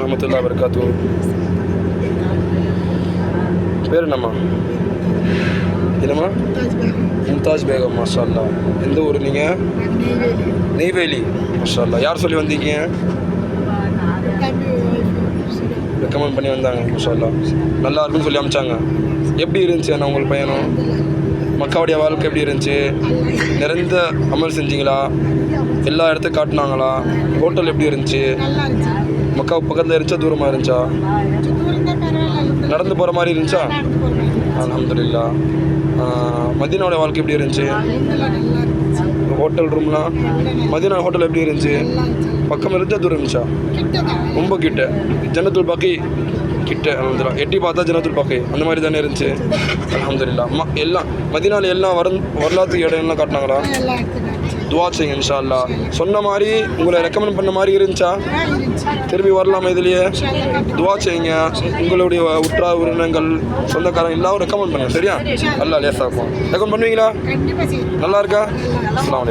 வரமத்துல்லாஹி வபரகாத்துஹு. பேர் என்னம்மா? என்னம்மா? மும்தாஜ் பேகம். மாஷா அல்லாஹ். எந்த ஊர் நீங்கள்? நெய்வேலி. மாஷா அல்லாஹ். யார் சொல்லி வந்தீங்க? ரெக்கமெண்ட் பண்ணி வந்தாங்க. மாஷா அல்லாஹ். நல்லா இருக்குன்னு சொல்லி அமிச்சாங்க. எப்படி இருந்துச்சு அண்ணா உங்கள் பையனும்? மக்காவுடைய வாழ்க்கை எப்படி இருந்துச்சு? நிறைந்த அமல் செஞ்சீங்களா? எல்லா இடத்தையும் காட்டினாங்களா? ஹோட்டல் எப்படி இருந்துச்சு? மக்கா பக்கத்தில் இருந்துச்சா தூரமாக இருந்துச்சா? நடந்து போகிற மாதிரி இருந்துச்சா? அல்ஹம்துலில்லாஹ். மதீனாவுடைய வாழ்க்கை எப்படி இருந்துச்சு? ஹோட்டல் ரூம்லாம் மதீனா ஹோட்டல் எப்படி இருந்துச்சு? பக்கம் இருந்துச்சா தூரம் இருந்துச்சா? ரொம்ப கிட்ட. ஜன்னத்துல் பக்கி கிட்ட. அல்ஹம்துலில்லாஹ். எட்டி பார்த்தா ஜன்னத்துல் பக்கி அந்த மாதிரி தானே இருந்துச்சு? அல்ஹம்துலில்லாஹ். எல்லாம் மதீனாவில் எல்லாம் வரலாற்று இடம்லாம் காட்டினாங்களா? துவா செய்யுங்க இன்ஷா அல்லாஹ். சொன்ன மாதிரி உங்களை ரெக்கமெண்ட் பண்ண மாதிரி இருந்துச்சா? திரும்பி வரலாமா இதுலேயே? துவா செய்யுங்க. உங்களுடைய உற்றார் உறவினர்கள் சொந்தக்காரங்க எல்லாம் ரெக்கமெண்ட் பண்ணுங்க. சரியா? நல்லா லேசாக இருக்கும். ரெக்கமெண்ட் பண்ணுவீங்களா? நல்லா இருக்கா? அஸ்ஸலாமு அலைக்கும்.